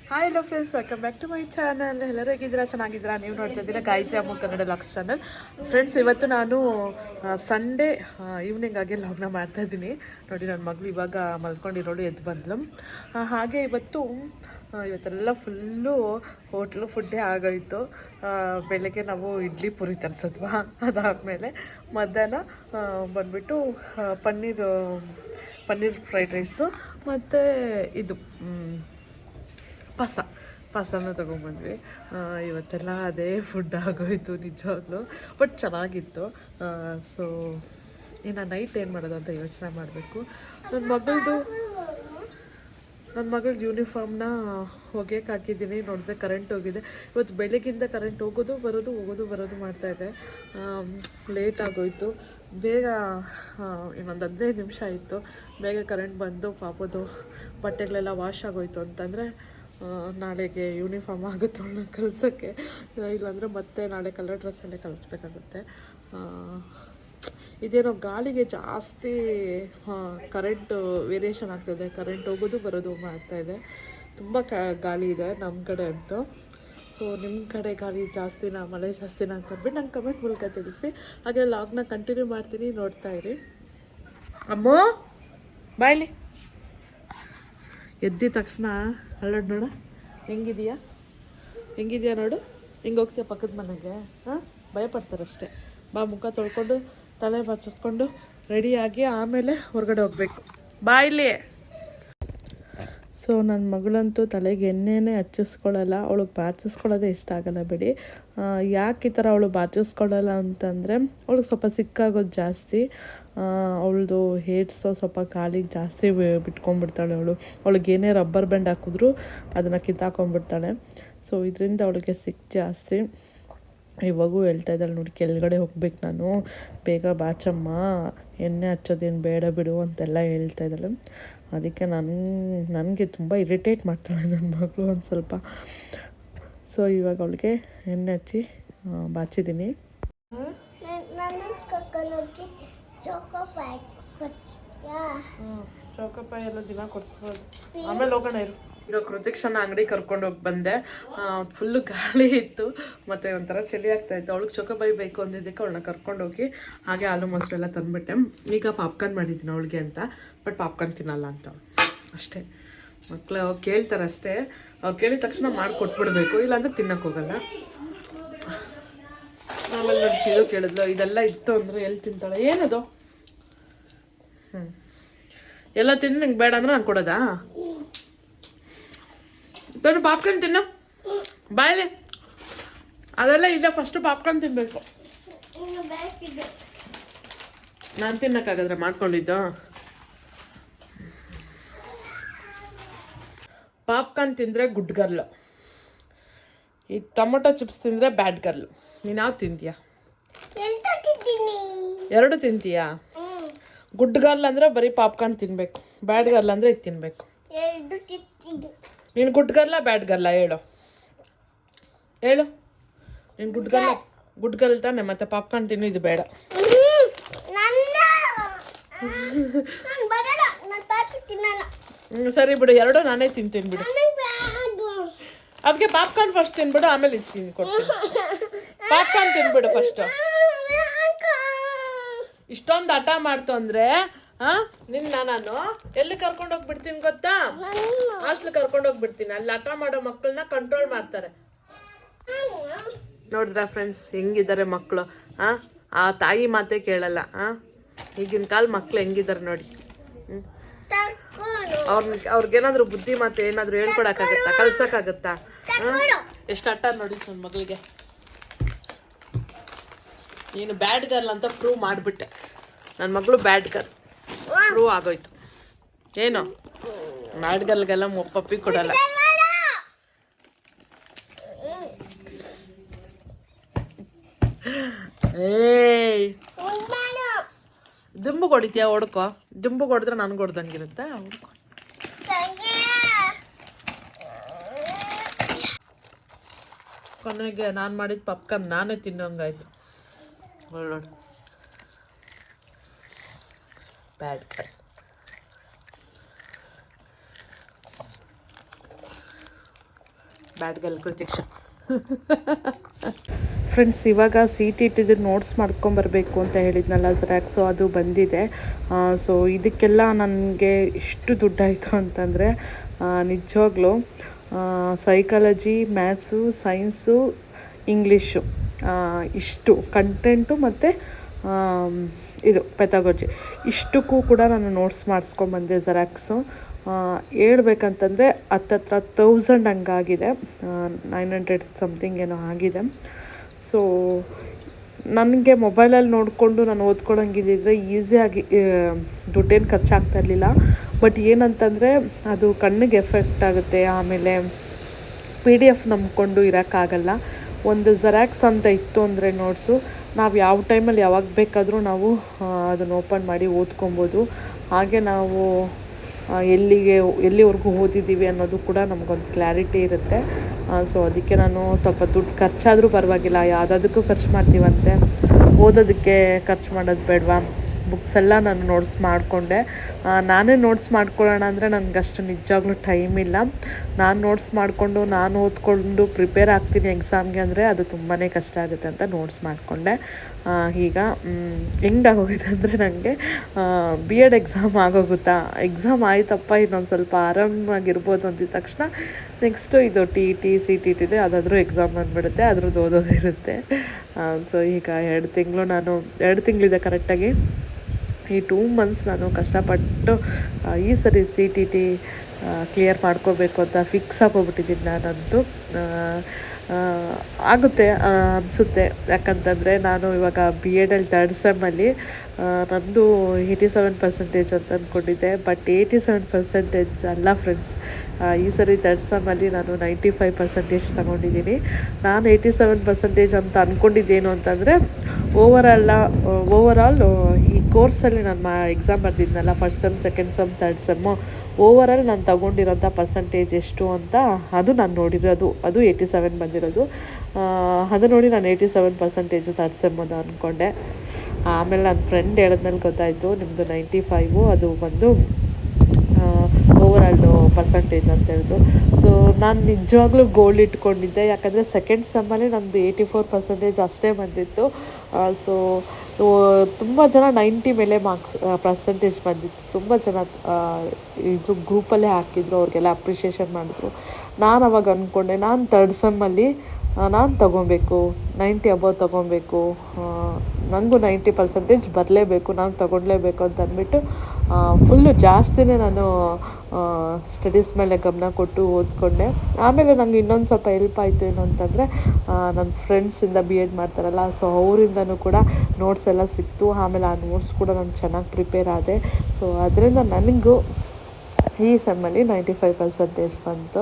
Hi hello friends, welcome back to my channel. ಎಲ್ಲರೂ ಹೇಗಿದ್ದೀರಾ? ಚೆನ್ನಾಗಿದ್ದೀರಾ? ನೀವು ನೋಡ್ತಾ ಇದ್ದೀರಾ ಗಾಯತ್ರಿ ಅಮ್ಮ ಕನ್ನಡ ಲಾಗ್ಸ್ ಚಾನಲ್. ಫ್ರೆಂಡ್ಸ್, ಇವತ್ತು ನಾನು ಸಂಡೇ ಈವ್ನಿಂಗ್ ಆಗಿ ಲಾಗ್ನ ಮಾಡ್ತಾಯಿದ್ದೀನಿ. ನೋಡಿ, ನನ್ನ ಮಗಳು ಇವಾಗ ಮಲ್ಕೊಂಡಿರೋಳು, ಎದ್ದು ಬಂದ್ಲು. ಹಾಗೆ ಇವತ್ತೆಲ್ಲ ಫುಲ್ಲು ಹೋಟ್ಲು ಫುಡ್ಡೇ ಆಗೋಯಿತು. ಬೆಳಗ್ಗೆ ನಾವು ಇಡ್ಲಿ ಪೂರಿ ತರಿಸಿದ್ವಾ, ಅದಾದಮೇಲೆ ಮಧ್ಯಾಹ್ನ ಬಂದುಬಿಟ್ಟು ಪನ್ನೀರ್ ಫ್ರೈಡ್ ರೈಸು ಮತ್ತು ಇದು ಪಾಸ್ತಾನ ತೊಗೊಂಬಂದ್ವಿ. ಇವತ್ತೆಲ್ಲ ಅದೇ ಫುಡ್ ಆಗೋಯಿತು ನಿಜವಾಗ್ಲೂ. ಬಟ್ ಚೆನ್ನಾಗಿತ್ತು. ಸೊ ಇನ್ನು ನೈಟ್ ಏನು ಮಾಡೋದು ಅಂತ ಯೋಚನೆ ಮಾಡಬೇಕು. ನನ್ನ ಮಗಳದ್ದು ಯೂನಿಫಾರ್ಮ್ನ ಒಗೆಯಕ್ಕೆ ಹಾಕಿದ್ದೀನಿ. ನೋಡಿದ್ರೆ ಕರೆಂಟ್ ಹೋಗಿದೆ. ಇವತ್ತು ಬೆಳಗ್ಗಿಂದ ಕರೆಂಟ್ ಹೋಗೋದು ಬರೋದು ಮಾಡ್ತಾಯಿದೆ. ಲೇಟ್ ಆಗೋಯಿತು. ಬೇಗ ಇನ್ನೊಂದು 15 ನಿಮಿಷ ಆಯಿತು. ಬೇಗ ಕರೆಂಟ್ ಬಂದು ಪಾಪದು ಬಟ್ಟೆಗಳೆಲ್ಲ ವಾಶ್ ಆಗೋಯಿತು ಅಂತಂದರೆ ನಾಳೆಗೆ ಯೂನಿಫಾರ್ಮ್ ಆಗುತ್ತೆ ಅವಳನ್ನ ಕಳ್ಸೋಕ್ಕೆ. ಇಲ್ಲಾಂದರೆ ಮತ್ತೆ ನಾಳೆ ಕಲರ್ ಡ್ರೆಸ್ಸಲ್ಲೇ ಕಳಿಸ್ಬೇಕಾಗುತ್ತೆ. ಇದೇನೋ ಗಾಳಿಗೆ ಜಾಸ್ತಿ ಕರೆಂಟ್ ವೇರಿಯೇಷನ್ ಆಗ್ತಾಯಿದೆ. ಕರೆಂಟ್ ಹೋಗೋದು ಬರೋದು ಮಾಡ್ತಾಯಿದೆ. ತುಂಬ ಗಾಳಿ ಇದೆ ನಮ್ಮ ಕಡೆ ಅಂತೂ. ಸೊ ನಿಮ್ಮ ಕಡೆ ಗಾಳಿ ಜಾಸ್ತಿನಾ, ಮಳೆ ಜಾಸ್ತಿನಾ ಅಂತ ಅಂದ್ಬಿಟ್ಟು ನಂಗೆ ಕಮೆಂಟ್ ಮೂಲಕ ತಿಳಿಸಿ. ಹಾಗೆ ಲಾಗ್ನ ಕಂಟಿನ್ಯೂ ಮಾಡ್ತೀನಿ, ನೋಡ್ತಾ ಇರಿ. ಅಮ್ಮೋ ಬಾಯ್ಲಿ ಎದ್ದಿದ ತಕ್ಷಣ ಅಲ್ಲೋಡು ನೋಡು, ಹೆಂಗಿದೆಯಾ ನೋಡು. ಹಿಂಗೆ ಹೋಗ್ತೀಯ ಪಕ್ಕದ ಮನೆಗೆ? ಭಯಪಡ್ತಾರಷ್ಟೇ. ಬಾ, ಮುಖ ತೊಳ್ಕೊಂಡು ತಲೆ ಬಾಚಿಸ್ಕೊಂಡು ರೆಡಿಯಾಗಿ ಆಮೇಲೆ ಹೊರಗಡೆ ಹೋಗಬೇಕು. ಬಾ ಇಲ್ಲಿ. ಸೊ ನನ್ನ ಮಗಳಂತೂ ತಲೆಗೆ ಎಣ್ಣೆನೇ ಹಚ್ಚಿಸ್ಕೊಳ್ಳಲ್ಲ. ಅವಳಿಗೆ ಬಾಚಿಸ್ಕೊಳ್ಳೋದೇ ಇಷ್ಟ ಆಗಲ್ಲ ಬಿಡಿ. ಯಾಕೆ ಈ ಥರ ಅವಳು ಬಾಚಿಸ್ಕೊಳ್ಳಲ್ಲ ಅಂತಂದರೆ, ಅವಳು ಸ್ವಲ್ಪ ಸಿಕ್ಕಾಗೋದು ಜಾಸ್ತಿ. ಅವಳದು ಹೇರ್ಸು ಸ್ವಲ್ಪ ಕಾಲಿಗೆ ಜಾಸ್ತಿ ಬಿಟ್ಕೊಂಡ್ಬಿಡ್ತಾಳೆ. ಅವಳಿಗೆ ಏನೇ ರಬ್ಬರ್ ಬ್ಯಾಂಡ್ ಹಾಕಿದ್ರು ಅದನ್ನು ಕಿತ್ತಾಕೊಂಡ್ಬಿಡ್ತಾಳೆ. ಸೊ ಇದರಿಂದ ಅವಳಿಗೆ ಸಿಕ್ ಜಾಸ್ತಿ. ಇವಾಗೂ ಹೇಳ್ತಾ ಇದ್ದಾಳೆ ನೋಡಿ, ಕೆಳಗಡೆ ಹೋಗ್ಬೇಕು ನಾನು, ಬೇಗ ಬಾಚಮ್ಮ, ಎಣ್ಣೆ ಹಚ್ಚೋದೇನು ಬೇಡ ಬಿಡು ಅಂತೆಲ್ಲ ಹೇಳ್ತಾ ಇದ್ದಾಳೆ. ಅದಕ್ಕೆ ನನಗೆ ತುಂಬ ಇರಿಟೇಟ್ ಮಾಡ್ತಾಳೆ ನನ್ನ ಮಗಳು ಒಂದು ಸ್ವಲ್ಪ. ಸೊ ಇವಾಗ ಅವಳಿಗೆ ಎಣ್ಣೆ ಹಚ್ಚಿ ಬಾಚಿದ್ದೀನಿ. ಚೌಕಪ್ಪಾಯಿ ಎಲ್ಲ ದಿನ ಕೊಡ್ಸ್ಬೋದು. ಆಮೇಲೆ ಹೋಗೋಣ ಇರು. ಈಗ ಕೃತಿಕ್ಷನ ಅಂಗಡಿ ಕರ್ಕೊಂಡೋಗಿ ಬಂದೆ. ಫುಲ್ಲು ಗಾಳಿ ಇತ್ತು ಮತ್ತು ಒಂಥರ ಚಳಿ ಆಗ್ತಾಯಿತ್ತು. ಅವಳಿಗೆ ಚೌಕಬಾಯಿ ಬೇಕು ಅಂದಿದ್ದಕ್ಕೆ ಅವಳನ್ನ ಕರ್ಕೊಂಡೋಗಿ ಹಾಗೆ ಹಾಲು ಮೊಸರೆಲ್ಲ ತಂದುಬಿಟ್ಟೆ. ಈಗ ಪಾಪ್ಕಾರ್ನ್ ಮಾಡಿದ್ದೀನಿ ಅವಳಿಗೆ ಅಂತ. ಬಟ್ ಪಾಪ್ಕಾರ್ನ್ ತಿನ್ನಲ್ಲ ಅಂತ ಅಷ್ಟೇ. ಮಕ್ಕಳು ಕೇಳ್ತಾರೆ ಅಷ್ಟೇ. ಅವ್ರು ಕೇಳಿದ ತಕ್ಷಣ ಮಾಡಿಕೊಟ್ಬಿಡ್ಬೇಕು, ಇಲ್ಲಾಂದರೆ ತಿನ್ನಕ್ಕೆ ಹೋಗಲ್ಲ. ಆಮೇಲೆ ನಾನು ಇದು ಕೇಳಿದ್ಲು, ಇದೆಲ್ಲ ಇತ್ತು ಅಂದರೆ ಎಲ್ಲಿ ತಿಂತಾಳೆ? ಏನದು? ಎಲ್ಲ ತಿಂದು ನಿಂಗೆ ಬೇಡ ಅಂದ್ರೆ ನಾನು ಕೊಡೋದಾ? ಪಾಪ್ಕಾರ್ನ್ ತಿನ್ನು ಬಾಯಲ್ಲಿ. ಅದೆಲ್ಲ ಇಲ್ಲ, ಫಸ್ಟು ಪಾಪ್ಕಾರ್ನ್ ತಿನ್ನಬೇಕು. ನಾನು ತಿನ್ನೋಕ್ಕಾಗದ್ರೆ ಮಾಡ್ಕೊಂಡಿದ್ದು. ಪಾಪ್ಕಾರ್ನ್ ತಿಂದರೆ ಗುಡ್ ಗರ್ಲು, ಈ ಟೊಮೊಟೊ ಚಿಪ್ಸ್ ತಿಂದರೆ ಬ್ಯಾಡ್ ಗರ್ಲು. ನೀನು ಯಾವ್ದು ತಿಂತೀಯ? ಎರಡು ತಿಂತೀಯಾ? ಗುಡ್ ಗರ್ಲ್ ಅಂದರೆ ಬರೀ ಪಾಪ್ಕಾರ್ನ್ ತಿನ್ನಬೇಕು, ಬ್ಯಾಡ್ ಗರ್ಲ್ ಅಂದರೆ ಇದು ತಿನ್ನಬೇಕು. ನೀನು ಗುಡ್ ಗರ್ಲ ಬ್ಯಾಡ್ ಗರ್ಲ? ಹೇಳು ನೀನು ಗುಡ್ ಗರ್ಲ್ ತಾನೆ, ಮತ್ತೆ ಪಾಪ್ಕಾರ್ನ್ ತಿನ್ನು, ಇದು ಬೇಡ. ಸರಿ ಬಿಡು, ಎರಡು ನಾನೇ ತಿಂತೀನಿ ಬಿಡು. ಅದಕ್ಕೆ ಪಾಪ್ಕಾರ್ನ್ ಫಸ್ಟ್ ತಿನ್ಬಿಡು, ಆಮೇಲೆ ಇದು ತಿನ್ಕೊಡ್ತೀನಿ. Popcorn ತಿನ್ಬಿಡು first. ಇಷ್ಟೊಂದು ಹಠ ಮಾಡ್ತು ಅಂದರೆ ನಾನು ಎಲ್ಲಿ ಕರ್ಕೊಂಡೋಗ್ಬಿಡ್ತೀನಿ ಗೊತ್ತಾ? ಹಾಸ್ಟೆಲ್ ಕರ್ಕೊಂಡೋಗ್ಬಿಡ್ತೀನಿ. ಅಲ್ಲಿ ಹಠ ಮಾಡೋ ಮಕ್ಕಳನ್ನ ಕಂಟ್ರೋಲ್ ಮಾಡ್ತಾರೆ. ನೋಡಿದ್ರ ಫ್ರೆಂಡ್ಸ್ ಹೆಂಗಿದ್ದಾರೆ ಮಕ್ಕಳು? ಆ ತಾಯಿ ಮಾತೇ ಕೇಳಲ್ಲ. ಈಗಿನ ಕಾಲ ಮಕ್ಳು ಹೆಂಗಿದ್ದಾರೆ ನೋಡಿ. ಅವ್ರಿಗೇನಾದ್ರು ಬುದ್ಧಿ ಮಾತು ಏನಾದರೂ ಹೇಳ್ಕೊಡಕ್ಕಾಗತ್ತಾ? ಕಳ್ಸೋಕ್ಕಾಗತ್ತಾ? ಎಷ್ಟು ಹಠ ನೋಡಿ ನನ್ನ ಮಗಳಿಗೆ. ನೀನು ಬ್ಯಾಡ್ ಗರ್ಲ್ ಅಂತ ಪ್ರೂವ್ ಮಾಡಿಬಿಟ್ಟೆ. ನನ್ನ ಮಗಳು ಬ್ಯಾಡ್ ಗರ್ಲ್ ಪ್ರೂವ್ ಆಗೋಯ್ತು. ಏನು ಬ್ಯಾಡ್ ಗರ್ಲ್ಗೆಲ್ಲ ಪಪ್ಪಿ ಕೊಡಲ್ಲ. ಏಯ್, ದಿಂಬು ಕೊಡಿತೀಯ? ಹೊಡ್ಕೊ. ದಿಂಬು ಕೊಡಿದ್ರೆ ನನಗೆ ಹೊಡ್ದಂಗಿರುತ್ತೆ. ಹೊಡ್ಕೊ. ಕೊನೆಗೆ ನಾನು ಮಾಡಿದ ಪಾಪ್ಕಾರ್ನ್ ನಾನೇ ತಿನ್ನೋಂಗಾಯ್ತು. ನೋಡಿ, bad girl. Bad girl Pratiksha. Friends, ಇವಾಗ CTET ನೋಟ್ಸ್ ಮಾಡ್ಕೊಂಬರ್ಬೇಕು ಅಂತ ಹೇಳಿದ್ನಲ್ಲ ಝೆರಾಕ್ಸು, ಅದು ಬಂದಿದೆ. ಸೊ ಇದಕ್ಕೆಲ್ಲ ನನಗೆ ಇಷ್ಟು ದುಡ್ಡಾಯಿತು ಅಂತಂದರೆ ನಿಜವಾಗ್ಲೂ ಸೈಕಾಲಜಿ, ಮ್ಯಾಥ್ಸು, ಸೈನ್ಸು, ಇಂಗ್ಲೀಷು, ಇಷ್ಟು ಕಂಟೆಂಟು ಮತ್ತು ಇದು ಪೆಥಾಲಜಿ, ಇಷ್ಟಕ್ಕೂ ಕೂಡ ನಾನು ನೋಟ್ಸ್ ಮಾಡಿಸ್ಕೊಂಬಂದೆ ಝೆರಾಕ್ಸು. ಹೇಳ್ಬೇಕಂತಂದರೆ ಹತ್ತತ್ರ 1000 ಹಂಗಾಗಿದೆ, 900 ಸಮಥಿಂಗ್ ಏನೋ ಆಗಿದೆ. ಸೊ ನನಗೆ ಮೊಬೈಲಲ್ಲಿ ನೋಡಿಕೊಂಡು ನಾನು ಓದ್ಕೊಳ್ಳೋಂಗಿದ್ದಿದ್ರೆ ಈಸಿಯಾಗಿ ದುಡ್ಡೇನು ಖರ್ಚಾಗ್ತಾ ಇರಲಿಲ್ಲ. ಬಟ್ ಏನಂತಂದರೆ ಅದು ಕಣ್ಣಿಗೆ ಎಫೆಕ್ಟ್ ಆಗುತ್ತೆ. ಆಮೇಲೆ PDF ನಂಬ್ಕೊಂಡು ಇರೋಕ್ಕಾಗಲ್ಲ. ಒಂದು ಝೆರಾಕ್ಸ್ ಅಂತ ಇತ್ತು ಅಂದರೆ ನೋಟ್ಸು, ನಾವು ಯಾವ ಟೈಮಲ್ಲಿ ಯಾವಾಗ ಬೇಕಾದರೂ ನಾವು ಅದನ್ನು ಓಪನ್ ಮಾಡಿ ಓದ್ಕೊಬೋದು. ಹಾಗೆ ನಾವು ಎಲ್ಲಿವರೆಗೂ ಓದಿದ್ದೀವಿ ಅನ್ನೋದು ಕೂಡ ನಮಗೊಂದು ಕ್ಲಾರಿಟಿ ಇರುತ್ತೆ. ಸೊ ಅದಕ್ಕೆ ನಾನು ಸ್ವಲ್ಪ ದುಡ್ಡು ಖರ್ಚಾದರೂ ಪರವಾಗಿಲ್ಲ, ಯಾವುದಕ್ಕೂ ಖರ್ಚು ಮಾಡ್ತೀವಂತೆ, ಓದೋದಕ್ಕೆ ಖರ್ಚು ಮಾಡೋದು ಬೇಡವಾ? ಬುಕ್ಸ್ ಎಲ್ಲ ನಾನು ನೋಟ್ಸ್ ಮಾಡಿಕೊಂಡೆ. ನಾನೇ ನೋಟ್ಸ್ ಮಾಡ್ಕೊಳ್ಳೋಣ ಅಂದರೆ ನನಗಷ್ಟು ನಿಜವಾಗ್ಲೂ ಟೈಮ್ ಇಲ್ಲ. ನಾನು ನೋಟ್ಸ್ ಮಾಡಿಕೊಂಡು ನಾನು ಓದ್ಕೊಂಡು ಪ್ರಿಪೇರ್ ಆಗ್ತೀನಿ ಎಕ್ಸಾಮ್ಗೆ ಅಂದರೆ ಅದು ತುಂಬಾ ಕಷ್ಟ ಆಗುತ್ತೆ ಅಂತ ನೋಟ್ಸ್ ಮಾಡಿಕೊಂಡೆ. ಈಗ ಹೆಂಗಾಗೋಗಿದೆ ಅಂದರೆ ನನಗೆ B.Ed ಎಕ್ಸಾಮ್ ಆಗೋಗುತ್ತಾ, ಎಕ್ಸಾಮ್ ಆಯ್ತಪ್ಪ ಇನ್ನೊಂದು ಸ್ವಲ್ಪ ಆರಾಮಾಗಿರ್ಬೋದು ಅಂದಿದ ತಕ್ಷಣ ನೆಕ್ಸ್ಟು ಇದು TET CTET ಇದೆ, ಅದಾದರೂ ಎಕ್ಸಾಮ್ ಬಂದುಬಿಡುತ್ತೆ, ಅದ್ರದ್ದು ಓದೋದಿರುತ್ತೆ. ಸೊ ಈಗ 2 ತಿಂಗಳಿದೆ ಕರೆಕ್ಟಾಗಿ. ಈ 2 ಮಂತ್ಸ್ ನಾನು ಕಷ್ಟಪಟ್ಟು ಈ ಸರಿ CTET ಕ್ಲಿಯರ್ ಮಾಡ್ಕೋಬೇಕು ಅಂತ ಫಿಕ್ಸ್ ಆಗೋಗ್ಬಿಟ್ಟಿದ್ದೀನಿ ನಾನಂತೂ. ಆಗುತ್ತೆ ಅನಿಸುತ್ತೆ. ಯಾಕಂತಂದರೆ ನಾನು ಇವಾಗ B.Edಲ್ಲಿ 3rd ಸೆಮ್ಮಲ್ಲಿ ನಂದು 87% ಅಂತ ಅಂದ್ಕೊಂಡಿದ್ದೆ. ಬಟ್ 87% ಅಲ್ಲ ಫ್ರೆಂಡ್ಸ್. ಈ ಸರಿ 3rd ಸೆಮ್ಮಲ್ಲಿ ನಾನು 95% ತಗೊಂಡಿದ್ದೀನಿ. ನಾನು 87% ಅಂತ ಅಂದ್ಕೊಂಡಿದ್ದೇನು ಅಂತಂದರೆ ಓವರಾಲ್ ಈ ಕೋರ್ಸಲ್ಲಿ ನಾನು ಎಕ್ಸಾಮ್ ಬರೆದಿದ್ನಲ್ಲ, 1st sem, 2nd sem, 3rd sem, overall ನಾನು ತಗೊಂಡಿರೋಂಥ ಪರ್ಸಂಟೇಜ್ ಎಷ್ಟು ಅಂತ ಅದು ನಾನು ನೋಡಿರೋದು, ಅದು 87 ಬಂದಿರೋದು. ಅದು ನೋಡಿ ನಾನು 87% 3rd ಸೆಮ್ಮದು ಅಂದ್ಕೊಂಡೆ. ಆಮೇಲೆ ನನ್ನ ಫ್ರೆಂಡ್ ಹೇಳಿದ್ಮೇಲೆ ಗೊತ್ತಾಯಿತು ನಿಮ್ಮದು 95, ಅದು ಬಂದು ಓವರಾಲ್ ಪರ್ಸಂಟೇಜ್ ಅಂತ ಹೇಳಿದ್ರು. ಸೊ ನಾನು ನಿಜವಾಗ್ಲೂ ಗೋಲ್ ಇಟ್ಕೊಂಡಿದ್ದೆ. ಯಾಕಂದರೆ 2nd ಸೆಮ್ಮಲ್ಲಿ ನಮ್ಮದು 84% ಅಷ್ಟೇ ಬಂದಿತ್ತು. ಸೊ ತುಂಬ ಜನ 90 ಮೇಲೆ ಪರ್ಸಂಟೇಜ್ ಬಂದಿತ್ತು. ತುಂಬ ಜನ ಇದು ಗ್ರೂಪಲ್ಲೇ ಹಾಕಿದ್ರು, ಅವ್ರಿಗೆಲ್ಲ ಅಪ್ರಿಷಿಯೇಷನ್ ಮಾಡಿದ್ರು. ನಾನು ಅವಾಗ ಅಂದ್ಕೊಂಡೆ, ನಾನು 3rd ಸೆಮ್ಮಲ್ಲಿ ನಾನು ತೊಗೊಬೇಕು, 90 ಅಬೌವ್ ತೊಗೊಬೇಕು, ನನಗೂ 90% ಬರಲೇಬೇಕು, ನಾನು ತೊಗೊಳ್ಲೇಬೇಕು ಅಂತ ಅಂದ್ಬಿಟ್ಟು ಫುಲ್ಲು ಜಾಸ್ತಿನೇ ನಾನು ಸ್ಟಡೀಸ್ ಮೇಲೆ ಗಮನ ಕೊಟ್ಟು ಓದ್ಕೊಂಡೆ. ಆಮೇಲೆ ನನಗೆ ಇನ್ನೊಂದು ಸ್ವಲ್ಪ ಹೆಲ್ಪ್ ಆಯಿತು ಏನು ಅಂತಂದರೆ, ನನ್ನ ಫ್ರೆಂಡ್ಸಿಂದ B.Ed ಮಾಡ್ತಾರಲ್ಲ, ಸೊ ಅವರಿಂದನೂ ಕೂಡ ನೋಟ್ಸ್ ಎಲ್ಲ ಸಿಕ್ತು. ಆಮೇಲೆ ಆ ನೋಟ್ಸ್ ಕೂಡ ನಾನು ಚೆನ್ನಾಗಿ ಪ್ರಿಪೇರ್ ಆದೆ. ಸೊ ಅದರಿಂದ ನನಗೂ ಈ ಸೆಮ್ಮಲ್ಲಿ 95% ಬಂತು.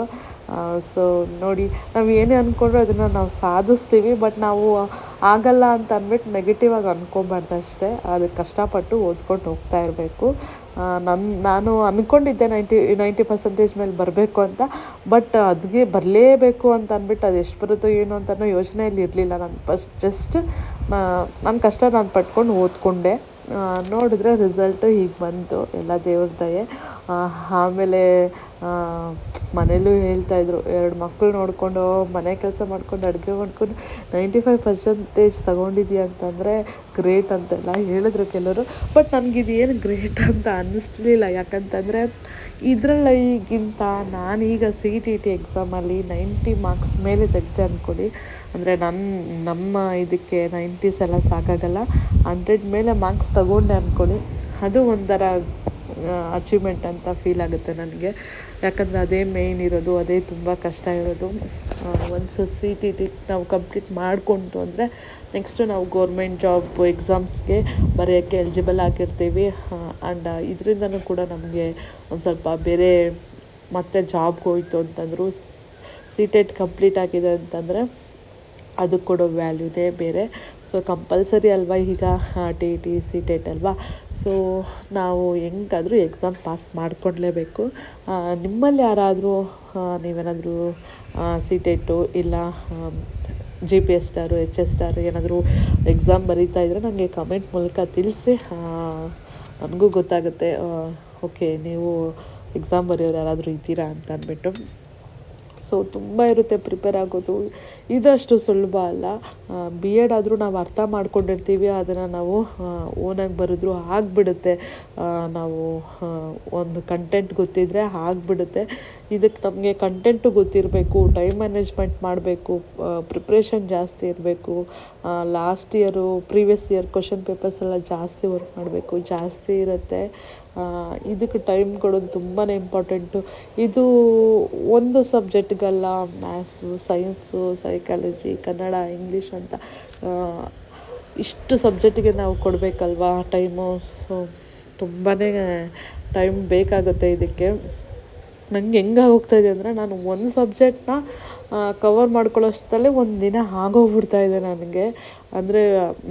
ಸೊ ನೋಡಿ, ನಾವು ಏನೇ ಅಂದ್ಕೊಂಡ್ರು ಅದನ್ನು ನಾವು ಸಾಧಿಸ್ತೀವಿ. ಬಟ್ ನಾವು ಆಗಲ್ಲ ಅಂತ ಅಂದ್ಬಿಟ್ಟು ನೆಗೆಟಿವಾಗಿ ಅಂದ್ಕೊಬಾರ್ದು ಅಷ್ಟೇ. ಅದಕ್ಕೆ ಕಷ್ಟಪಟ್ಟು ಓದ್ಕೊಂಡು ಹೋಗ್ತಾ ಇರಬೇಕು. ನಾನು ಅಂದ್ಕೊಂಡಿದ್ದೆ 90% ಮೇಲೆ ಬರಬೇಕು ಅಂತ. ಬಟ್ ಅದಕ್ಕೆ ಬರಲೇಬೇಕು ಅಂತ ಅಂದ್ಬಿಟ್ಟು ಅದು ಎಷ್ಟು ಬರುತ್ತೋ ಏನು ಅಂತನೋ ಯೋಚನೆಯಲ್ಲಿ ಇರಲಿಲ್ಲ. ನಾನು ಜಸ್ಟ್ ನನ್ನ ಕಷ್ಟ ನಾನು ಪಟ್ಕೊಂಡು ಓದ್ಕೊಂಡೆ. ನೋಡಿದ್ರೆ ರಿಸಲ್ಟು ಹೀಗೆ ಬಂತು, ಎಲ್ಲ ದೇವ್ರ ದಯೆ. ಆಮೇಲೆ ಮನೇಲೂ ಹೇಳ್ತಾಯಿದ್ರು, 2 ಮಕ್ಕಳು ನೋಡಿಕೊಂಡು ಮನೆ ಕೆಲಸ ಮಾಡ್ಕೊಂಡು ಅಡುಗೆ ಮಾಡ್ಕೊಂಡು 95% ತಗೊಂಡಿದ್ದೀಯ ಅಂತಂದರೆ ಗ್ರೇಟ್ ಅಂತೆಲ್ಲ ಹೇಳಿದ್ರು ಕೆಲವರು. ಬಟ್ ನನಗಿದೇನು ಗ್ರೇಟ್ ಅಂತ ಅನ್ನಿಸ್ಲಿಲ್ಲ. ಯಾಕಂತಂದರೆ ಇದರಲ್ಲಿಗಿಂತ ನಾನೀಗ CTET ಎಕ್ಸಾಮಲ್ಲಿ 90 ಮಾರ್ಕ್ಸ್ ಮೇಲೆ ತೆಗೆದೆ ಅಂದ್ಕೊಳ್ಳಿ. ಅಂದರೆ ನಮ್ಮ ಇದಕ್ಕೆ 90s ಎಲ್ಲ ಸಾಕಾಗಲ್ಲ, 100 ಮೇಲೆ ಮಾರ್ಕ್ಸ್ ತಗೊಂಡೆ ಅಂದ್ಕೊಳ್ಳಿ. ಅದು ಒಂಥರ ಅಚೀವ್ಮೆಂಟ್ ಅಂತ ಫೀಲ್ ಆಗುತ್ತೆ ನನಗೆ. ಯಾಕಂದರೆ ಅದೇ ಮೇಯ್ನ್ ಇರೋದು, ಅದೇ ತುಂಬ ಕಷ್ಟ ಇರೋದು. ಒನ್ಸ್ CTET ನಾವು ಕಂಪ್ಲೀಟ್ ಮಾಡಿಕೊಂಡು ಅಂದರೆ ನೆಕ್ಸ್ಟು ನಾವು ಗೌರ್ಮೆಂಟ್ ಜಾಬ್ ಎಕ್ಸಾಮ್ಸ್ಗೆ ಬರೆಯೋಕ್ಕೆ ಎಲಿಜಿಬಲ್ ಆಗಿರ್ತೀವಿ. ಆ್ಯಂಡ್ ಇದರಿಂದನೂ ಕೂಡ ನಮಗೆ ಒಂದು ಸ್ವಲ್ಪ ಬೇರೆ ಮತ್ತೆ ಜಾಬ್ಗೆ ಹೋಯ್ತು ಅಂತಂದರು, CTET ಕಂಪ್ಲೀಟ್ ಆಗಿದೆ ಅಂತಂದರೆ ಅದು ಕೊಡೋ ವ್ಯಾಲ್ಯೂನೇ ಬೇರೆ. ಸೊ ಕಂಪಲ್ಸರಿ ಅಲ್ವಾ ಈಗ TET CTET ಅಲ್ವಾ. ಸೊ ನಾವು ಹೆಂಗಾದರೂ ಎಕ್ಸಾಮ್ ಪಾಸ್ ಮಾಡಿಕೊಡ್ಲೇಬೇಕು. ನಿಮ್ಮಲ್ಲಿ ಯಾರಾದರೂ ನೀವೇನಾದರೂ CTET ಇಲ್ಲ GPS ಸ್ಟಾರು HS ಸ್ಟಾರು ಏನಾದರೂ ಎಕ್ಸಾಮ್ ಬರೀತಾಯಿದ್ರೆ ನನಗೆ ಕಮೆಂಟ್ ಮೂಲಕ ತಿಳಿಸಿ, ನನಗೂ ಗೊತ್ತಾಗುತ್ತೆ ಓಕೆ ನೀವು ಎಕ್ಸಾಮ್ ಬರೆಯೋರು ಯಾರಾದರೂ ಇದ್ದೀರಾ ಅಂತ ಅಂದ್ಬಿಟ್ಟು. ಸೊ ತುಂಬ ಇರುತ್ತೆ ಪ್ರಿಪೇರ್ ಆಗೋದು. ಇದಷ್ಟು ಸುಲಭ ಅಲ್ಲ. ಬಿ ಎಡ್ ಆದರೂ ನಾವು ಅರ್ಥ ಮಾಡ್ಕೊಂಡಿರ್ತೀವಿ, ಅದನ್ನು ನಾವು ಓನಾಗಿ ಬರೆದ್ರು ಆಗಿಬಿಡುತ್ತೆ. ನಾವು ಒಂದು ಕಂಟೆಂಟ್ ಗೊತ್ತಿದ್ದರೆ ಆಗಿಬಿಡುತ್ತೆ. ಇದಕ್ಕೆ ನಮಗೆ ಕಂಟೆಂಟು ಗೊತ್ತಿರಬೇಕು, ಟೈಮ್ ಮ್ಯಾನೇಜ್ಮೆಂಟ್ ಮಾಡಬೇಕು, ಪ್ರಿಪ್ರೇಷನ್ ಜಾಸ್ತಿ ಇರಬೇಕು. Last year previous year question papers ಎಲ್ಲ ಜಾಸ್ತಿ ವರ್ಕ್ ಮಾಡಬೇಕು, ಜಾಸ್ತಿ ಇರುತ್ತೆ. ಇದಕ್ಕೆ ಟೈಮ್ ಕೊಡೋದು ತುಂಬಾ ಇಂಪಾರ್ಟೆಂಟು. ಇದು ಒಂದು ಸಬ್ಜೆಕ್ಟ್ಗಲ್ಲ, maths, science, psychology, Kannada, English ಅಂತ ಇಷ್ಟು ಸಬ್ಜೆಕ್ಟಿಗೆ ನಾವು ಕೊಡಬೇಕಲ್ವಾ ಟೈಮು. ಸೊ ತುಂಬಾ ಟೈಮ್ ಬೇಕಾಗುತ್ತೆ ಇದಕ್ಕೆ. ನಂಗೆ ಹೋಗ್ತಾಯಿದೆ ಅಂದರೆ ನಾನು ಒಂದು ಸಬ್ಜೆಕ್ಟ್ನ ಕವರ್ ಮಾಡ್ಕೊಳ್ಳೋಷ್ಟರಲ್ಲೇ ಒಂದು ದಿನ ಆಗೋಗ್ಬಿಡ್ತಾಯಿದೆ ನನಗೆ. ಅಂದರೆ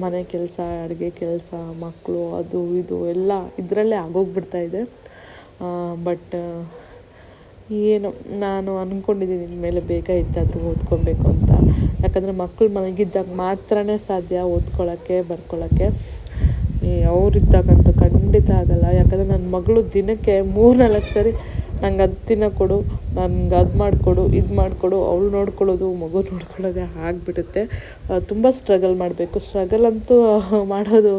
ಮನೆ ಕೆಲಸ, ಅಡುಗೆ ಕೆಲಸ, ಮಕ್ಕಳು, ಅದು ಇದು ಎಲ್ಲ ಇದರಲ್ಲೇ ಆಗೋಗ್ಬಿಡ್ತಾಯಿದೆ. ಬಟ್ ಏನು ನಾನು ಅಂದ್ಕೊಂಡಿದ್ದೀನಿ ಇನ್ಮೇಲೆ ಬೇಗ ಇದ್ದಾದರೂ ಓದ್ಕೊಬೇಕು ಅಂತ. ಯಾಕಂದರೆ ಮಕ್ಕಳು ಮನೆಗಿದ್ದಾಗ ಮಾತ್ರನೇ ಸಾಧ್ಯ ಓದ್ಕೊಳ್ಳೋಕ್ಕೆ, ಬರ್ಕೊಳ್ಳೋಕ್ಕೆ. ಅವರಿದ್ದಾಗಂತೂ ಖಂಡಿತ ಆಗೋಲ್ಲ. ಯಾಕಂದರೆ ನನ್ನ ಮಗಳು ದಿನಕ್ಕೆ 3-4 ಸರಿ ನಂಗೆ ಅದು ತಿನ್ನೋಕ್ಕೊಡು, ನನಗೆ ಅದು ಮಾಡಿಕೊಡು, ಇದು ಮಾಡಿಕೊಡು, ಅವಳು ನೋಡ್ಕೊಳ್ಳೋದು, ಮಗು ನೋಡ್ಕೊಳ್ಳೋದೇ ಆಗಿಬಿಡುತ್ತೆ. ತುಂಬ ಸ್ಟ್ರಗಲ್ ಮಾಡಬೇಕು. ಸ್ಟ್ರಗಲ್ ಅಂತೂ ಮಾಡೋದು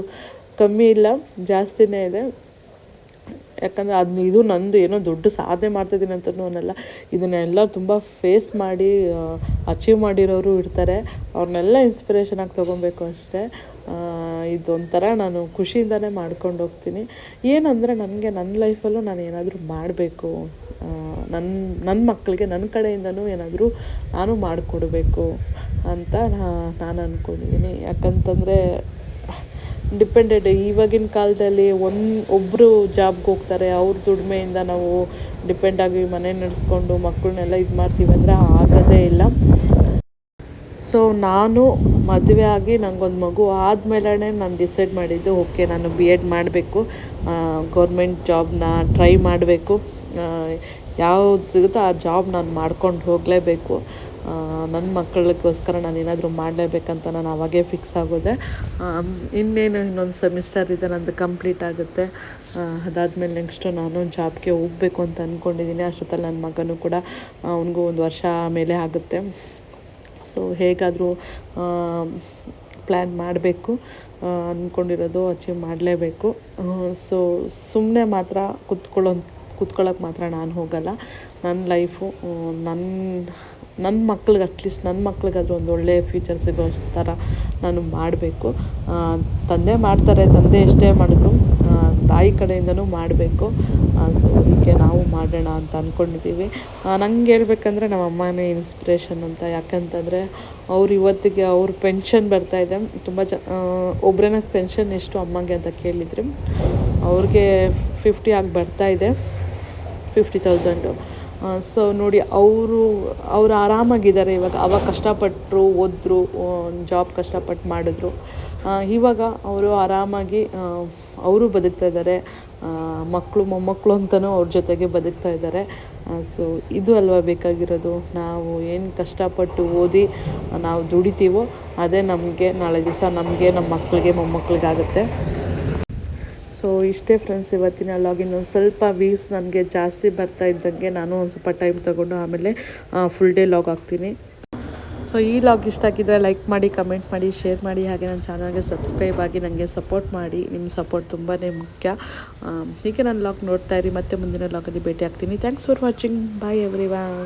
ಕಮ್ಮಿ ಇಲ್ಲ, ಜಾಸ್ತಿನೇ ಇದೆ. ಯಾಕಂದರೆ ಇದು ನಂದು ಏನೋ ದೊಡ್ಡ ಸಾಧನೆ ಮಾಡ್ತಾಯಿದ್ದೀನಿ ಅಂತಲೂ ಅನ್ನಲ್ಲ. ಇದನ್ನೆಲ್ಲ ತುಂಬ ಫೇಸ್ ಮಾಡಿ ಅಚೀವ್ ಮಾಡಿರೋರು ಇರ್ತಾರೆ. ಅವ್ರನ್ನೆಲ್ಲ ಇನ್ಸ್ಪಿರೇಷನಾಗಿ ತೊಗೊಬೇಕು ಅಷ್ಟೇ. ಇದೊಂಥರ ನಾನು ಖುಷಿಯಿಂದನೇ ಮಾಡ್ಕೊಂಡು ಹೋಗ್ತೀನಿ. ಏನಂದರೆ ನನಗೆ ನನ್ನ ಲೈಫಲ್ಲೂ ನಾನು ಏನಾದರೂ ಮಾಡಬೇಕು, ನನ್ನ ಮಕ್ಕಳಿಗೆ ನನ್ನ ಕಡೆಯಿಂದನೂ ಏನಾದರೂ ನಾನು ಮಾಡಿಕೊಡ್ಬೇಕು ಅಂತ ನಾನು ಅಂದ್ಕೊಂಡಿದ್ದೀನಿ. ಯಾಕಂತಂದರೆ ಡಿಪೆಂಡೆಡ್ ಇವಾಗಿನ ಕಾಲದಲ್ಲಿ ಒಬ್ಬರು ಜಾಬ್ಗೆ ಹೋಗ್ತಾರೆ, ಅವ್ರ ದುಡಿಮೆಯಿಂದ ನಾವು ಡಿಪೆಂಡಾಗಿ ಮನೆ ನಡೆಸ್ಕೊಂಡು ಮಕ್ಕಳನ್ನೆಲ್ಲ ಇದು ಮಾಡ್ತೀವಿ ಅಂದರೆ ಆಗೋದೇ ಇಲ್ಲ. ಸೊ ನಾನು ಮದುವೆ ಆಗಿ ನನಗೊಂದು ಮಗು ಆದಮೇಲೆ ನಾನು ಡಿಸೈಡ್ ಮಾಡಿದ್ದು, ಓಕೆ ನಾನು ಬಿ ಎಡ್ ಮಾಡಬೇಕು, ಗೌರ್ಮೆಂಟ್ ಜಾಬ್ನ ಟ್ರೈ ಮಾಡಬೇಕು, ಯಾವ್ದು ಸಿಗುತ್ತೋ ಆ ಜಾಬ್ ನಾನು ಮಾಡ್ಕೊಂಡು ಹೋಗಲೇಬೇಕು. ನನ್ನ ಮಕ್ಕಳಿಗೋಸ್ಕರ ನಾನು ಏನಾದರೂ ಮಾಡಲೇಬೇಕಂತ ನಾನು ಆವಾಗೇ ಫಿಕ್ಸ್ ಆಗೋದೆ. ಇನ್ನೊಂದು ಸೆಮಿಸ್ಟರ್ ಇದೆ, ನಂದು ಕಂಪ್ಲೀಟ್ ಆಗುತ್ತೆ. ಅದಾದಮೇಲೆ ನೆಕ್ಸ್ಟು ನಾನು ಜಾಬ್ಗೆ ಹೋಗಬೇಕು ಅಂತ ಅಂದ್ಕೊಂಡಿದ್ದೀನಿ. ಅಷ್ಟೊತ್ತಲ್ಲಿ ನನ್ನ ಮಗನೂ ಕೂಡ ಅವನಿಗೂ 1 ವರ್ಷ ಮೇಲೆ ಆಗುತ್ತೆ. ಸೊ ಹೇಗಾದರೂ ಪ್ಲ್ಯಾನ್ ಮಾಡಬೇಕು, ಅಂದ್ಕೊಂಡಿರೋದು ಅಚೀವ್ ಮಾಡಲೇಬೇಕು. ಸೊ ಸುಮ್ಮನೆ ಮಾತ್ರ ಕೂತ್ಕೊಳ್ಳೋಕೆ ಮಾತ್ರ ನಾನು ಹೋಗಲ್ಲ. ನನ್ನ ಲೈಫು ನನ್ನ ಮಕ್ಳಿಗೆ ಅಟ್ಲೀಸ್ಟ್ ನನ್ನ ಮಕ್ಳಿಗಾದರೂ ಒಂದು ಒಳ್ಳೆಯ ಫ್ಯೂಚರ್ ಸಿಗೋ ಥರ ನಾನು ಮಾಡಬೇಕು. ತಂದೆ ಮಾಡ್ತಾರೆ, ತಂದೆ ಎಷ್ಟೇ ಮಾಡಿದ್ರು ತಾಯಿ ಕಡೆಯಿಂದನೂ ಮಾಡಬೇಕು. ಸೊ ಅದಕ್ಕೆ ನಾವು ಮಾಡೋಣ ಅಂತ ಅಂದ್ಕೊಂಡಿದ್ದೀವಿ. ನಂಗೆ ಹೇಳ್ಬೇಕಂದ್ರೆ ನಮ್ಮ ಅಮ್ಮನೇ ಇನ್ಸ್ಪಿರೇಷನ್ ಅಂತ. ಯಾಕಂತಂದರೆ ಅವ್ರು ಇವತ್ತಿಗೆ ಅವ್ರ ಪೆನ್ಷನ್ ಬರ್ತಾಯಿದೆ. ತುಂಬ ಒಬ್ಬರೇ ಪೆನ್ಷನ್ ಎಷ್ಟು ಅಮ್ಮಗೆ ಅಂತ ಕೇಳಿದ್ರು, ಅವ್ರಿಗೆ 50 ಆಗಿ ಬರ್ತಾಯಿದೆ, 50,000. ಸೊ ನೋಡಿ, ಅವರು ಆರಾಮಾಗಿದ್ದಾರೆ ಇವಾಗ. ಅವಾಗ ಕಷ್ಟಪಟ್ಟರು, ಓದಿದ್ರು, ಜಾಬ್ ಕಷ್ಟಪಟ್ಟು ಮಾಡಿದ್ರು. ಇವಾಗ ಅವರು ಆರಾಮಾಗಿ ಅವರು ಬದುಕ್ತಾ ಇದ್ದಾರೆ. ಮಕ್ಕಳು ಮೊಮ್ಮಕ್ಕಳು ಅಂತಲೂ ಅವ್ರ ಜೊತೆಗೆ ಬದುಕ್ತಾ ಇದ್ದಾರೆ. ಸೊ ಇದು ಅಲ್ವಾ ಬೇಕಾಗಿರೋದು. ನಾವು ಏನು ಕಷ್ಟಪಟ್ಟು ಓದಿ ನಾವು ದುಡಿತೀವೋ ಅದೇ ನಮಗೆ ನಾಳೆ ದಿವಸ ನಮಗೆ, ನಮ್ಮ ಮಕ್ಕಳಿಗೆ, ಮೊಮ್ಮಕ್ಕಳಿಗಾಗುತ್ತೆ. ಸೊ ಇಷ್ಟೇ ಫ್ರೆಂಡ್ಸ್ ಇವತ್ತಿನ ಲಾಗ್. ಇನ್ನೊಂದು ಸ್ವಲ್ಪ ವ್ಯೂಸ್ ನನಗೆ ಜಾಸ್ತಿ ಬರ್ತಾ ಇದ್ದಂಗೆ ನಾನು ಒಂದು ಸ್ವಲ್ಪ ಟೈಮ್ ತೊಗೊಂಡು ಆಮೇಲೆ ಫುಲ್ ಡೇ ಲಾಗ್ ಹಾಕ್ತೀನಿ. ಸೊ ಈ ಲಾಗ್ ಇಷ್ಟ ಆಗಿದ್ದರೆ ಲೈಕ್ ಮಾಡಿ, ಕಮೆಂಟ್ ಮಾಡಿ, ಶೇರ್ ಮಾಡಿ. ಹಾಗೆ ನನ್ನ ಚಾನಲ್ಗೆ ಸಬ್ಸ್ಕ್ರೈಬ್ ಆಗಿ ನನಗೆ ಸಪೋರ್ಟ್ ಮಾಡಿ. ನಿಮ್ಮ ಸಪೋರ್ಟ್ ತುಂಬಾ ಮುಖ್ಯ. ಹೀಗೆ ನನ್ನ ಲಾಗ್ ನೋಡ್ತಾ ಇರಿ. ಮತ್ತೆ ಮುಂದಿನ ಲಾಗಲ್ಲಿ ಭೇಟಿ ಆಗ್ತೀನಿ. Thanks for watching. Bye everyone.